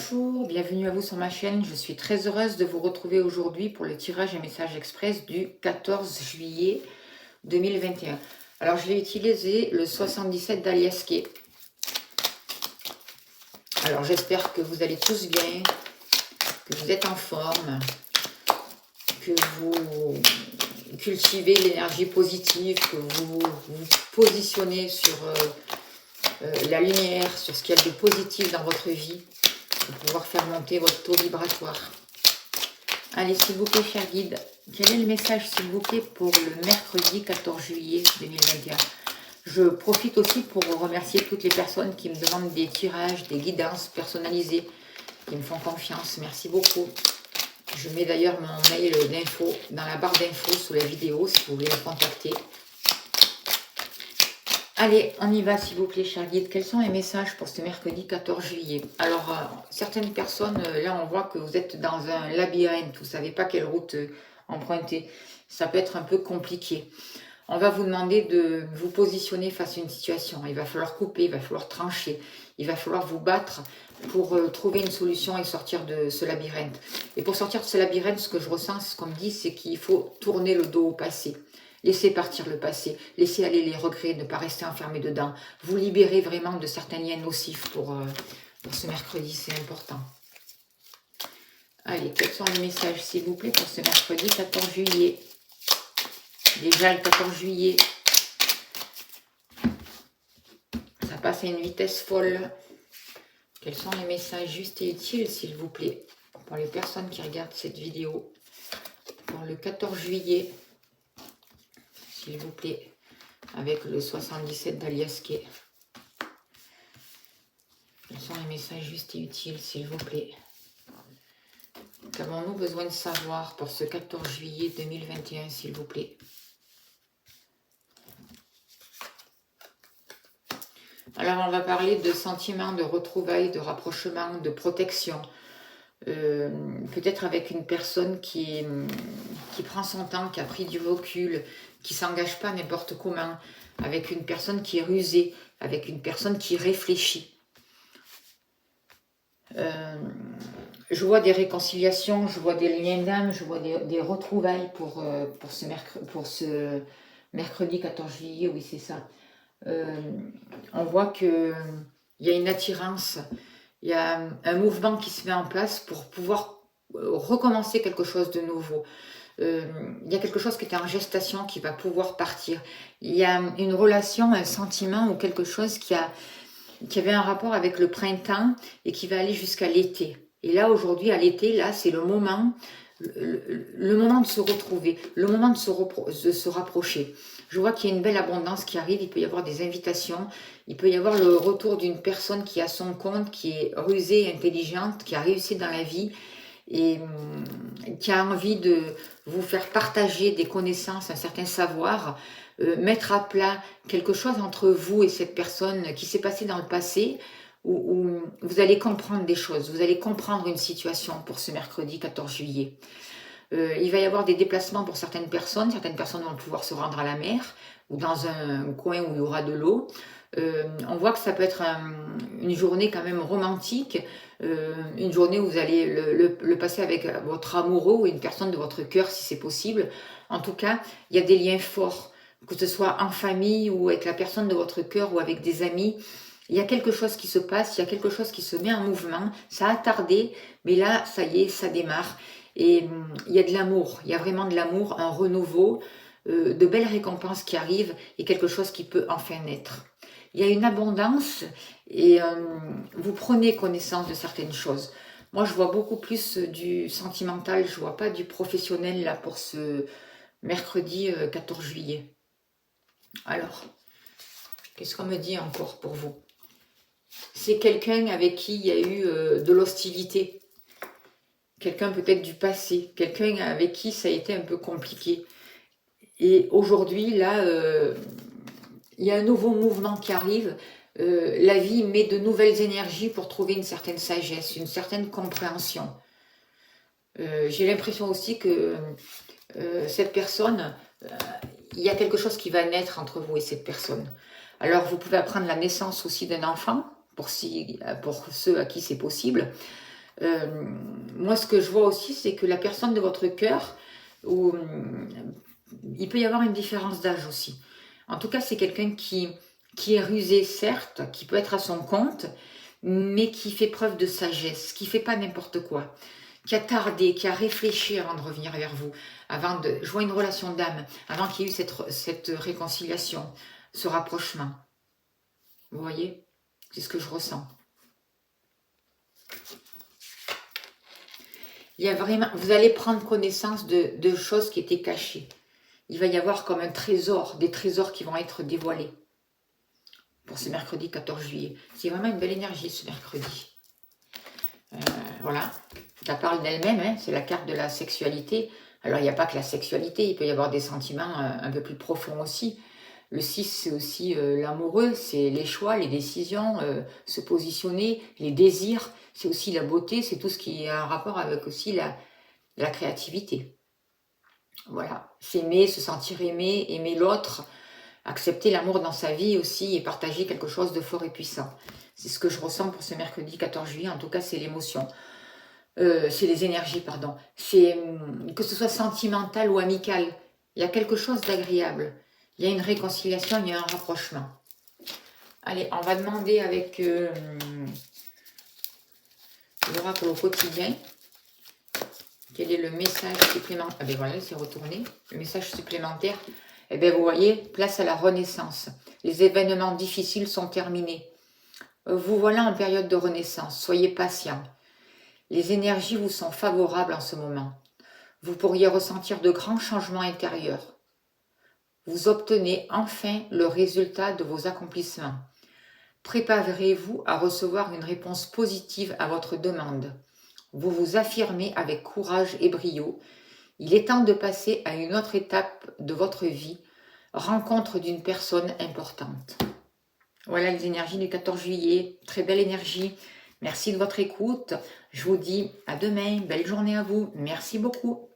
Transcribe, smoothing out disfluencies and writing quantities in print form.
Bonjour, bienvenue à vous sur ma chaîne. Je suis très heureuse de vous retrouver aujourd'hui pour le tirage et message express du 14 juillet 2021. Alors, je vais utiliser le 77 d'Aliasqué. Alors, j'espère que vous allez tous bien, que vous êtes en forme, que vous cultivez l'énergie positive, que vous vous positionnez sur la lumière, sur ce qu'il y a de positif dans votre vie, pour pouvoir faire monter votre taux vibratoire. Allez, s'il vous plaît, cher guide, quel est le message, s'il vous plaît, pour le mercredi 14 juillet 2021? Je profite aussi pour remercier toutes les personnes qui me demandent des tirages, des guidances personnalisées, qui me font confiance. Merci beaucoup. Je mets d'ailleurs mon mail d'info dans la barre d'infos sous la vidéo, si vous voulez me contacter. Allez, on y va, s'il vous plaît, cher guide. Quels sont les messages pour ce mercredi 14 juillet? Alors, certaines personnes, là, on voit que vous êtes dans un labyrinthe. Vous ne savez pas quelle route emprunter. Ça peut être un peu compliqué. On va vous demander de vous positionner face à une situation. Il va falloir couper, il va falloir trancher. Il va falloir vous battre pour trouver une solution et sortir de ce labyrinthe. Et pour sortir de ce labyrinthe, ce que je ressens, ce qu'on me dit, c'est qu'il faut tourner le dos au passé. Laissez partir le passé, laissez aller les regrets, ne pas rester enfermé dedans. Vous libérez vraiment de certains liens nocifs pour ce mercredi, c'est important. Allez, quels sont les messages, s'il vous plaît, pour ce mercredi 14 juillet? Déjà le 14 juillet, ça passe à une vitesse folle. Quels sont les messages justes et utiles, s'il vous plaît, pour les personnes qui regardent cette vidéo, pour le 14 juillet, s'il vous plaît, avec le 77 d'Aliasqué. Quels sont les messages justes et utiles, s'il vous plaît? Qu'avons-nous besoin de savoir pour ce 14 juillet 2021, s'il vous plaît? Alors, on va parler de sentiments, de retrouvailles, de rapprochement, de protection. Peut-être avec une personne qui prend son temps, qui a pris du recul, qui ne s'engage pas n'importe comment, avec une personne qui est rusée, avec une personne qui réfléchit. Je vois des réconciliations, je vois des liens d'âme, je vois des retrouvailles pour ce mercredi 14 juillet, oui c'est ça. On voit qu'il y a une attirance, il y a un mouvement qui se met en place pour pouvoir recommencer quelque chose de nouveau. Il y a quelque chose qui était en gestation qui va pouvoir partir. Il y a une relation, un sentiment ou quelque chose qui avait un rapport avec le printemps et qui va aller jusqu'à l'été. Et là, aujourd'hui, à l'été, là, c'est le moment de se retrouver, le moment de se rapprocher. Je vois qu'il y a une belle abondance qui arrive, il peut y avoir des invitations, il peut y avoir le retour d'une personne qui a son compte, qui est rusée, intelligente, qui a réussi dans la vie et qui a envie de vous faire partager des connaissances, un certain savoir, mettre à plat quelque chose entre vous et cette personne qui s'est passée dans le passé, où vous allez comprendre des choses, vous allez comprendre une situation pour ce mercredi 14 juillet. Il va y avoir des déplacements pour certaines personnes vont pouvoir se rendre à la mer ou dans un coin où il y aura de l'eau. On voit que ça peut être une journée quand même romantique, une journée où vous allez le passer avec votre amoureux ou une personne de votre cœur si c'est possible. En tout cas, il y a des liens forts, que ce soit en famille ou avec la personne de votre cœur ou avec des amis. Il y a quelque chose qui se passe, il y a quelque chose qui se met en mouvement. Ça a tardé, mais là, ça y est, ça démarre. Et il y a de l'amour, il y a vraiment de l'amour, un renouveau, de belles récompenses qui arrivent et quelque chose qui peut enfin naître. Il y a une abondance et vous prenez connaissance de certaines choses. Moi, je vois beaucoup plus du sentimental, je ne vois pas du professionnel là pour ce mercredi 14 juillet. Alors, qu'est-ce qu'on me dit encore pour vous? C'est quelqu'un avec qui il y a eu de l'hostilité. Quelqu'un peut-être du passé, quelqu'un avec qui ça a été un peu compliqué. Et aujourd'hui, là, il y a un nouveau mouvement qui arrive. La vie met de nouvelles énergies pour trouver une certaine sagesse, une certaine compréhension. J'ai l'impression aussi que cette personne, il y a quelque chose qui va naître entre vous et cette personne. Alors, vous pouvez apprendre la naissance aussi d'un enfant, pour ceux à qui c'est possible. Moi, ce que je vois aussi, c'est que la personne de votre cœur, ou il peut y avoir une différence d'âge aussi. En tout cas, c'est quelqu'un qui est rusé, certes, qui peut être à son compte, mais qui fait preuve de sagesse, qui fait pas n'importe quoi, qui a tardé, qui a réfléchi avant de revenir vers vous, avant de jouer une relation d'âme, avant qu'il y ait eu cette réconciliation, ce rapprochement. Vous voyez? C'est ce que je ressens. Il y a vraiment, vous allez prendre connaissance de choses qui étaient cachées. Il va y avoir comme un trésor, des trésors qui vont être dévoilés pour ce mercredi 14 juillet. C'est vraiment une belle énergie ce mercredi. Voilà, ça parle d'elle-même, hein, c'est la carte de la sexualité. Alors il n'y a pas que la sexualité, il peut y avoir des sentiments un peu plus profonds aussi. Le 6, c'est aussi l'amoureux, c'est les choix, les décisions, se positionner, les désirs, c'est aussi la beauté, c'est tout ce qui a un rapport avec aussi la créativité. Voilà, s'aimer, se sentir aimé, aimer l'autre, accepter l'amour dans sa vie aussi et partager quelque chose de fort et puissant. C'est ce que je ressens pour ce mercredi 14 juillet, en tout cas c'est l'émotion. C'est les énergies, pardon. C'est que ce soit sentimental ou amical, il y a quelque chose d'agréable. Il y a une réconciliation, il y a un rapprochement. Allez, on va demander avec l'oracle au quotidien quel est le message supplémentaire. Ah ben voilà, c'est retourné. Le message supplémentaire. Eh bien, vous voyez, place à la renaissance. Les événements difficiles sont terminés. Vous voilà en période de renaissance. Soyez patient. Les énergies vous sont favorables en ce moment. Vous pourriez ressentir de grands changements intérieurs. Vous obtenez enfin le résultat de vos accomplissements. Préparez-vous à recevoir une réponse positive à votre demande. Vous vous affirmez avec courage et brio. Il est temps de passer à une autre étape de votre vie, rencontre d'une personne importante. Voilà les énergies du 14 juillet, très belle énergie. Merci de votre écoute. Je vous dis à demain, belle journée à vous. Merci beaucoup.